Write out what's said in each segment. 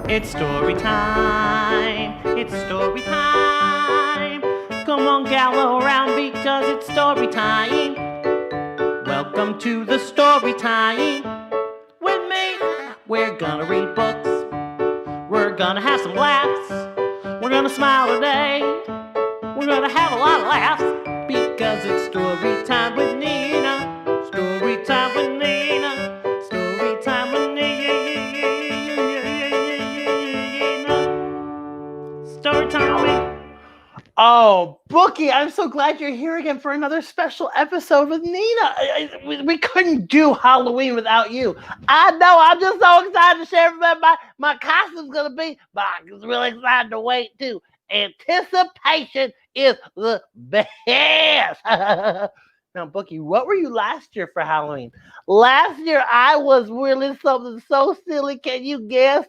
It's story time. It's story time. Come on, gather around because it's story time. Welcome to the story time. With me, we're gonna read books. We're gonna have some laughs. We're gonna smile today. We're gonna have a lot of laughs because it's story time with Nina. Story time with Nina. Story time with Nina. Story time with me. Oh, Bookie, I'm so glad you're here again for another special episode with Nina. We couldn't do Halloween without you. I know, I'm just so excited to share everybody my costume's going to be, but I'm really excited to wait too. Anticipation is the best. Now, Bookie, what were you last year for Halloween? Last year, I was really something so silly. Can you guess?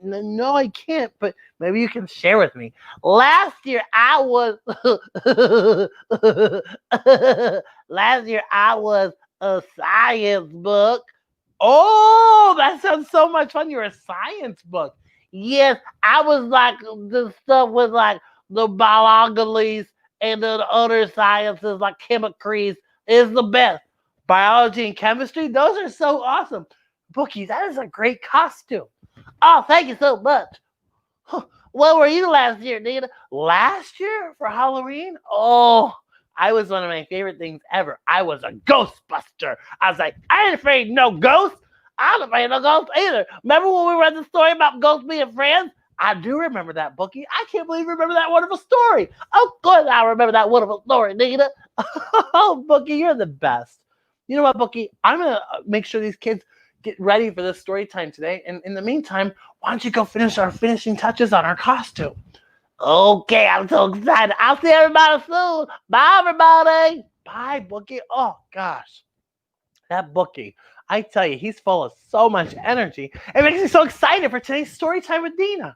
No, I can't, but maybe you can share with me. Last year I was a science book. Oh, that sounds so much fun. You're a science book. Yes, I was like the stuff with like the biologies and the other sciences like chemistries is the best. Biology and chemistry, those are so awesome. Bookie, that is a great costume. Oh, thank you so much. What were you last year, Nina? Last year for Halloween? Oh, I was one of my favorite things ever. I was a Ghostbuster. I was like, I ain't afraid of no ghosts. I'm not afraid of no ghosts either. Remember when we read the story about ghosts being friends? I do remember that, Bookie. I can't believe you remember that wonderful story. Of course I remember that wonderful story, Nina. Oh, Bookie, you're the best. You know what, Bookie? I'm going to make sure these kids get ready for this story time today. And in the meantime, why don't you go finish our finishing touches on our costume? Okay, I'm so excited. I'll see everybody soon. Bye, everybody. Bye, Bookie. Oh, gosh. That Bookie, I tell you, he's full of so much energy. It makes me so excited for today's story time with Nina.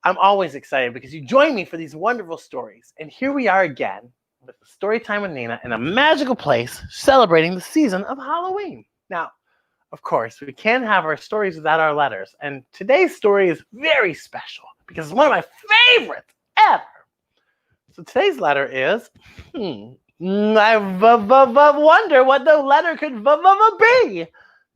I'm always excited because you join me for these wonderful stories. And here we are again with the story time with Nina in a magical place celebrating the season of Halloween. Now, of course, we can't have our stories without our letters. And today's story is very special because it's one of my favorites ever. So today's letter is, I wonder what the letter could be.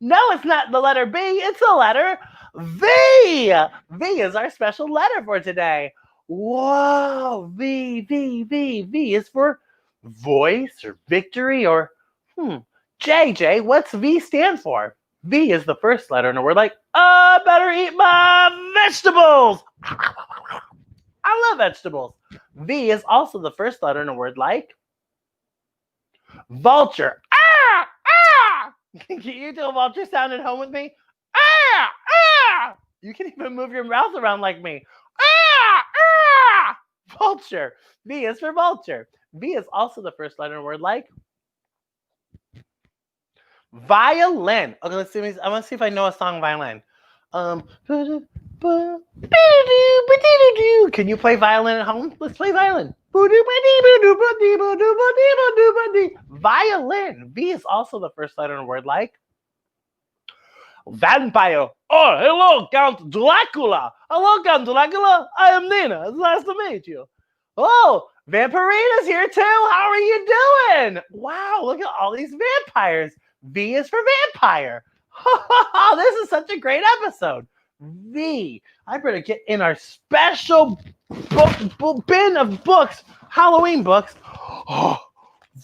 No, it's not the letter B, it's the letter V. V is our special letter for today. Whoa, V is for voice or victory or, JJ, what's V stand for? V is the first letter in a word like, I better eat my vegetables. I love vegetables. V is also the first letter in a word like vulture. Ah, ah. Can you do a vulture sound at home with me? Ah, ah. You can even move your mouth around like me. Ah, ah. Vulture. V is for vulture. V is also the first letter in a word like violin. Okay, let's see. I want to see if I know a song violin. Can you play violin at home? Let's play violin. Violin. V is also the first letter in a word like vampire. Oh, hello, Count Dracula. Hello, Count Dracula. I am Nina. It's nice to meet you. Oh, Vampirina's here too. How are you doing? Wow, look at all these vampires. V is for vampire. This is such a great episode. V. I better get in our special bin of books, Halloween books. Oh,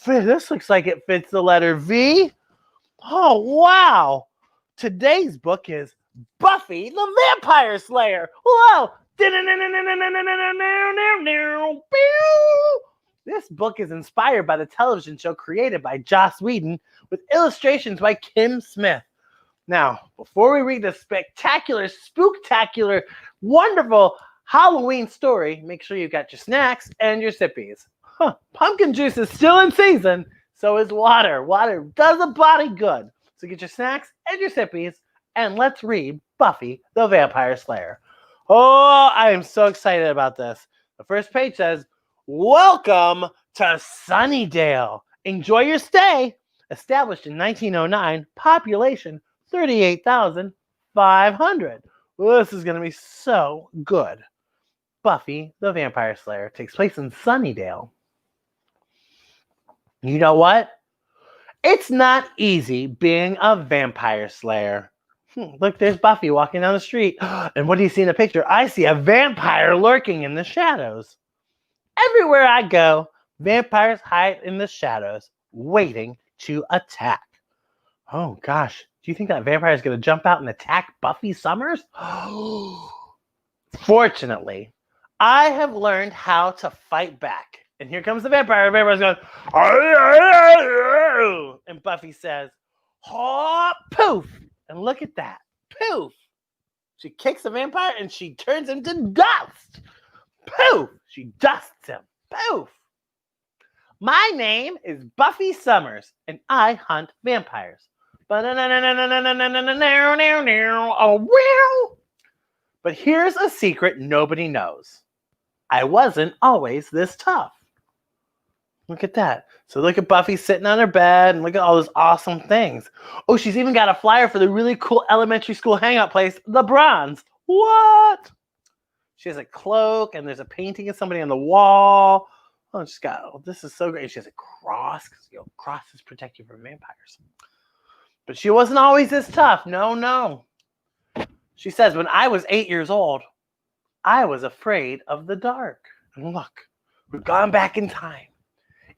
this looks like it fits the letter V. Oh, wow. Today's book is Buffy the Vampire Slayer. Whoa. This book is inspired by the television show created by Joss Whedon with illustrations by Kim Smith. Now, before we read this spectacular, spooktacular, wonderful Halloween story, make sure you've got your snacks and your sippies. Pumpkin juice is still in season, so is water. Water does a body good. So get your snacks and your sippies, and let's read Buffy the Vampire Slayer. Oh, I am so excited about this. The first page says, welcome to Sunnydale. Enjoy your stay. Established in 1909, population 38,500. Well, this is going to be so good. Buffy the Vampire Slayer takes place in Sunnydale. You know what? It's not easy being a vampire slayer. Look, there's Buffy walking down the street. And what do you see in the picture? I see a vampire lurking in the shadows. Everywhere I go, vampires hide in the shadows, waiting to attack. Oh gosh, do you think that vampire is going to jump out and attack Buffy Summers? Fortunately, I have learned how to fight back. And here comes the vampire. The vampire's going, and Buffy says, "Oh, poof!" And look at that, poof! She kicks the vampire and she turns him to dust. Poof! She dusts him. Poof! My name is Buffy Summers, and I hunt vampires. But here's a secret nobody knows. I wasn't always this tough. Look at that. So look at Buffy sitting on her bed and look at all those awesome things. Oh, she's even got a flyer for the really cool elementary school hangout place, the Bronze. What? She has a cloak and there's a painting of somebody on the wall. Oh, she's got, oh, this is so great. She has a cross because, you know, crosses protect you from vampires. But she wasn't always this tough. No. She says, when I was 8 years old, I was afraid of the dark. And look, we've gone back in time.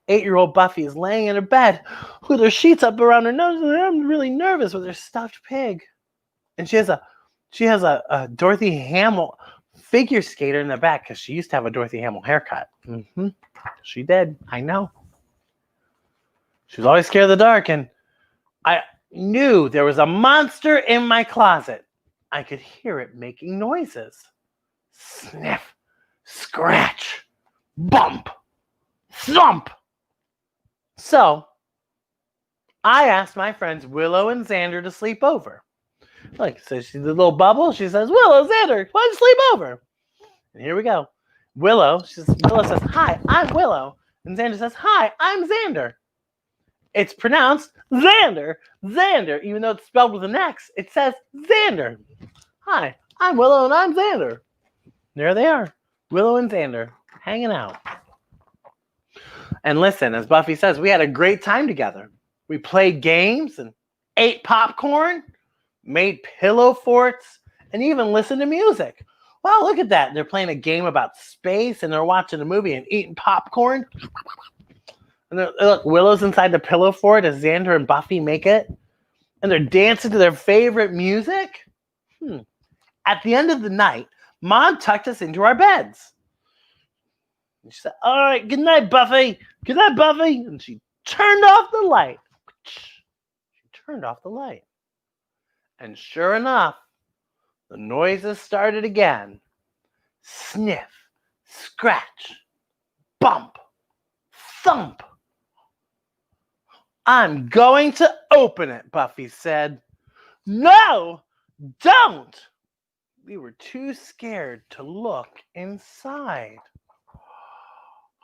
8-year-old Buffy is laying in her bed with her sheets up around her nose, and I'm really nervous with her stuffed pig. And she has a Dorothy Hamill figure skater in the back because she used to have a Dorothy Hamill haircut. She did. I know. She was always scared of the dark, and I knew there was a monster in my closet. I could hear it making noises. Sniff, scratch, bump, thump. So, I asked my friends Willow and Xander to sleep over. Look, so she's the little bubble. She says, Willow, Xander, why don't you sleep over? And here we go. Willow says, hi, I'm Willow. And Xander says, hi, I'm Xander. It's pronounced Xander, even though it's spelled with an X, it says Xander. Hi, I'm Willow and I'm Xander. There they are, Willow and Xander, hanging out. And listen, as Buffy says, we had a great time together. We played games and ate popcorn, made pillow forts, and even listened to music. Wow, look at that. They're playing a game about space, and they're watching a movie and eating popcorn. And look, Willow's inside the pillow fort as Xander and Buffy make it. And they're dancing to their favorite music. At the end of the night, Mom tucked us into our beds. And she said, all right, good night, Buffy. Good night, Buffy. And she turned off the light. And sure enough, the noises started again. Sniff, scratch, bump, thump. I'm going to open it, Buffy said. No, don't. We were too scared to look inside.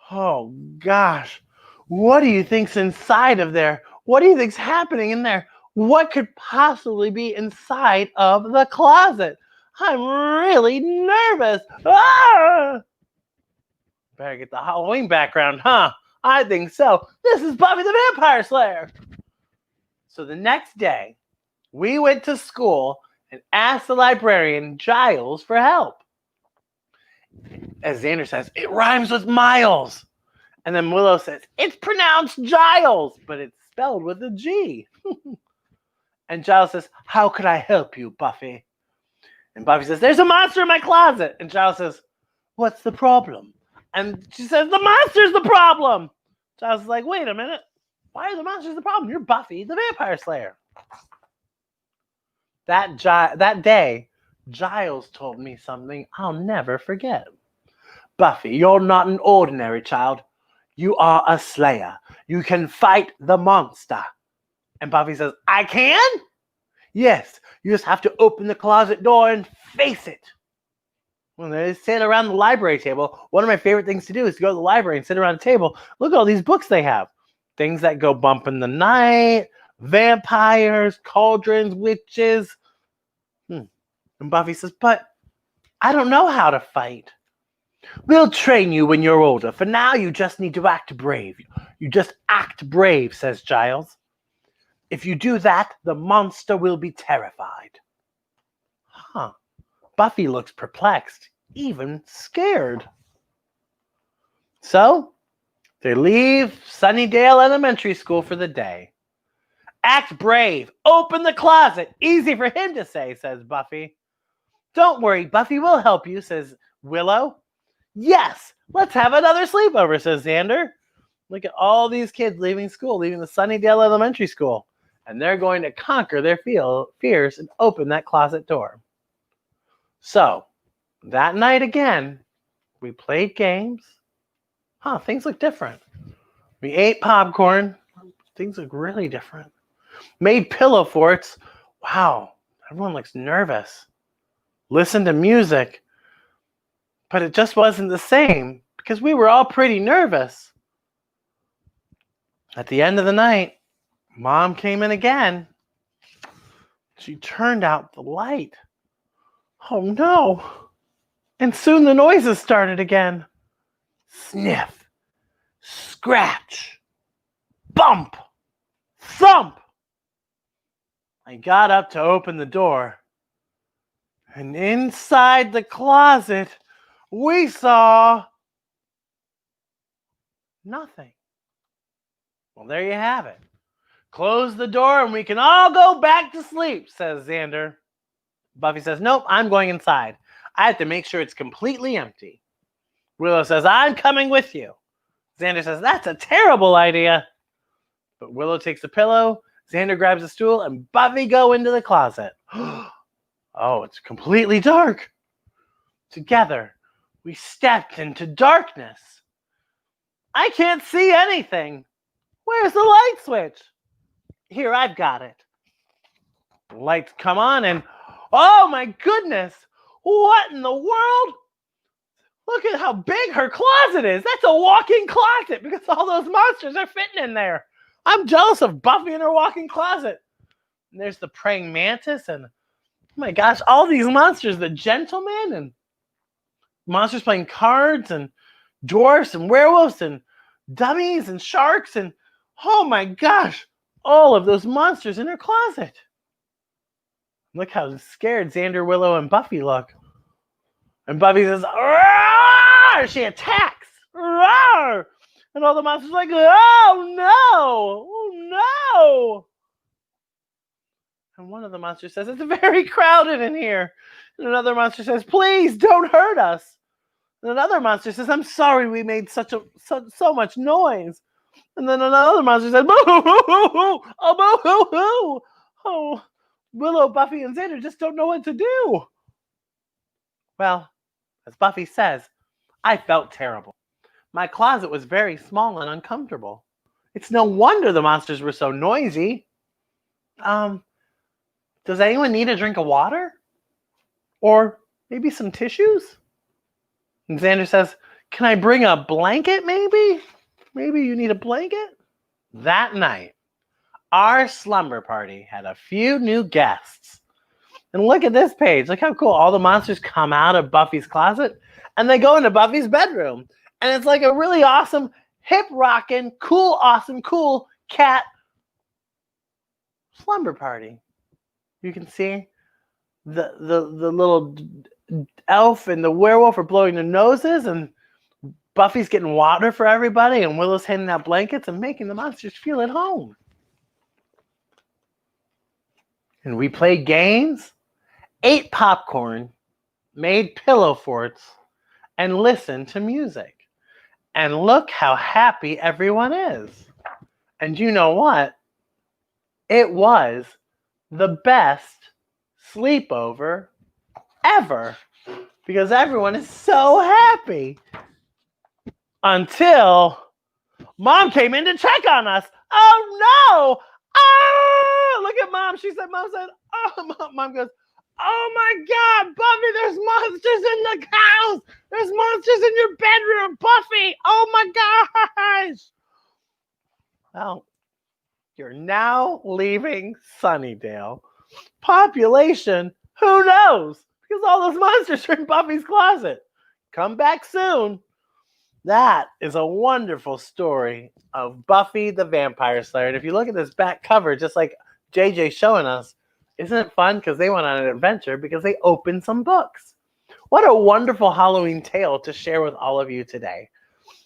Oh, gosh. What do you think's inside of there? What do you think's happening in there? What could possibly be inside of the closet? I'm really nervous. Ah! Better get the Halloween background, huh? I think so. This is Buffy the Vampire Slayer. So the next day, we went to school and asked the librarian, Giles, for help. As Xander says, it rhymes with Miles. And then Willow says, it's pronounced Giles, but it's spelled with a G. And Giles says, how could I help you, Buffy? And Buffy says, there's a monster in my closet. And Giles says, what's the problem? And she says, the monster's the problem. Giles is like, wait a minute. Why are the monsters the problem? You're Buffy the Vampire Slayer. That day, Giles told me something I'll never forget. Buffy, you're not an ordinary child. You are a slayer. You can fight the monster. And Buffy says, I can? Yes, you just have to open the closet door and face it. When they sit around the library table, one of my favorite things to do is to go to the library and sit around the table. Look at all these books they have. Things that go bump in the night, vampires, cauldrons, witches. And Buffy says, but I don't know how to fight. We'll train you when you're older. For now, you just need to act brave. You just act brave, says Giles. If you do that, the monster will be terrified. Huh. Buffy looks perplexed, even scared. So, they leave Sunnydale Elementary School for the day. Act brave. Open the closet. Easy for him to say, says Buffy. Don't worry, Buffy will help you, says Willow. Yes, let's have another sleepover, says Xander. Look at all these kids leaving school, leaving the Sunnydale Elementary School. And they're going to conquer their fears and open that closet door. So, that night again, we played games. Things look different. We ate popcorn. Things look really different. Made pillow forts. Wow, everyone looks nervous. Listened to music. But it just wasn't the same because we were all pretty nervous. At the end of the night, Mom came in again. She turned out the light. Oh no. And soon the noises started again. Sniff, scratch, bump, thump. I got up to open the door. And inside the closet, we saw nothing. Well, there you have it. Close the door and we can all go back to sleep, says Xander. Buffy says, nope, I'm going inside. I have to make sure it's completely empty. Willow says, I'm coming with you. Xander says, that's a terrible idea. But Willow takes a pillow, Xander grabs a stool, and Buffy go into the closet. Oh, it's completely dark. Together, we stepped into darkness. I can't see anything. Where's the light switch? Here, I've got it. The lights come on and, oh my goodness, what in the world? Look at how big her closet is. That's a walk-in closet because all those monsters are fitting in there. I'm jealous of Buffy and her walk-in closet. And there's the praying mantis and, oh my gosh, all these monsters, the gentleman and monsters playing cards and dwarfs and werewolves and dummies and sharks and, oh my gosh, all of those monsters in her closet. Look how scared Xander, Willow, and Buffy look. And Buffy says, "Roar!" She attacks. Roar! And all the monsters are like, oh no! Oh no! And one of the monsters says, it's very crowded in here. And another monster says, please don't hurt us. And another monster says, I'm sorry we made so much noise. And then another monster says, boo hoo hoo hoo, oh boo hoo hoo. Oh, Willow, Buffy, and Xander just don't know what to do. Well, as Buffy says, I felt terrible. My closet was very small and uncomfortable. It's no wonder the monsters were so noisy. Does anyone need a drink of water? Or maybe some tissues? And Xander says, can I bring a blanket maybe? Maybe you need a blanket? That night, our slumber party had a few new guests. And look at this page. Look how cool. All the monsters come out of Buffy's closet and they go into Buffy's bedroom. And it's like a really awesome, hip-rockin', cool, awesome, cool cat slumber party. You can see the little elf and the werewolf are blowing their noses, and Buffy's getting water for everybody, and Willow's handing out blankets and making the monsters feel at home. And we played games, ate popcorn, made pillow forts, and listened to music. And look how happy everyone is. And you know what? It was the best sleepover ever because everyone is so happy until Mom came in to check on us. Oh no! Oh, look at Mom. Mom said, oh, Mom goes, oh my God, Buffy, there's monsters in the house. There's monsters in your bedroom, Buffy. Oh my gosh. Well, you're now leaving Sunnydale. Population, who knows? because all those monsters are in Buffy's closet. Come back soon. That is a wonderful story of Buffy the Vampire Slayer. And if you look at this back cover, just like JJ showing us, isn't it fun? Because they went on an adventure because they opened some books. What a wonderful Halloween tale to share with all of you today.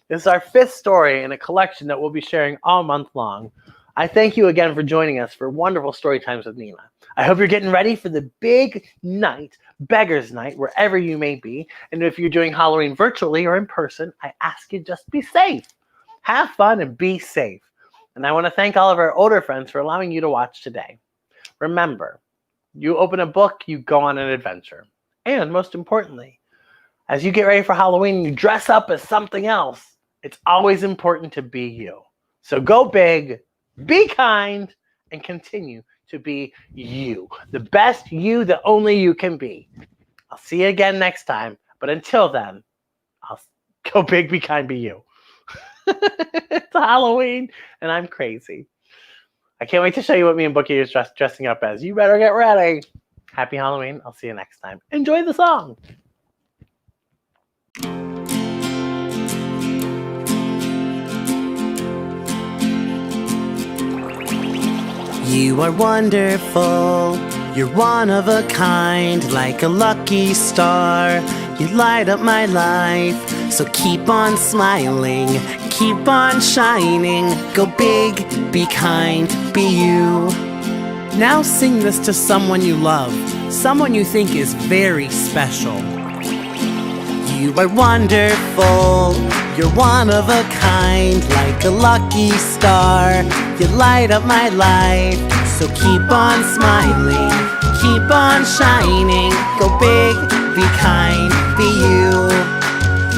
This is our 5th story in a collection that we'll be sharing all month long. I thank you again for joining us for wonderful story times with Nina. I hope you're getting ready for the big night, Beggar's Night, wherever you may be. And if you're doing Halloween virtually or in person, I ask you just be safe. Have fun and be safe. And I want to thank all of our older friends for allowing you to watch today. Remember, you open a book, you go on an adventure. And most importantly, as you get ready for Halloween, you dress up as something else. It's always important to be you. So go big, be kind, and continue to be you. The best you that only you can be. I'll see you again next time. But until then, I'll go big, be kind, be you. It's Halloween, and I'm crazy. I can't wait to show you what me and Bookie is dressing up as. You better get ready. Happy Halloween. I'll see you next time. Enjoy the song. You are wonderful, you're one of a kind, like a lucky star. You light up my life, so keep on smiling, keep on shining. Go big, be kind, be you. Now sing this to someone you love, someone you think is very special. You are wonderful, you're one of a kind, like a lucky star. You light up my life, so keep on smiling, keep on shining. Go big, be kind, be you.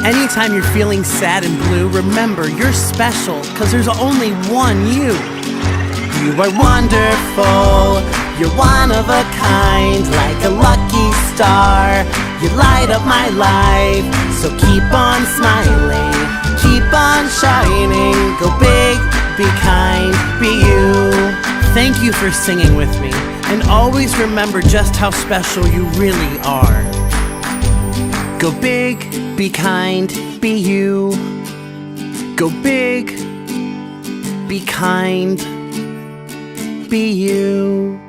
Anytime you're feeling sad and blue, remember you're special, 'cause there's only one you. You are wonderful, you're one of a kind, like a lucky star. You light up my life, so keep on smiling, keep on shining. Go big, be kind, be you. Thank you for singing with me, and always remember just how special you really are. Go big, be kind, be you. Go big, be kind, be you.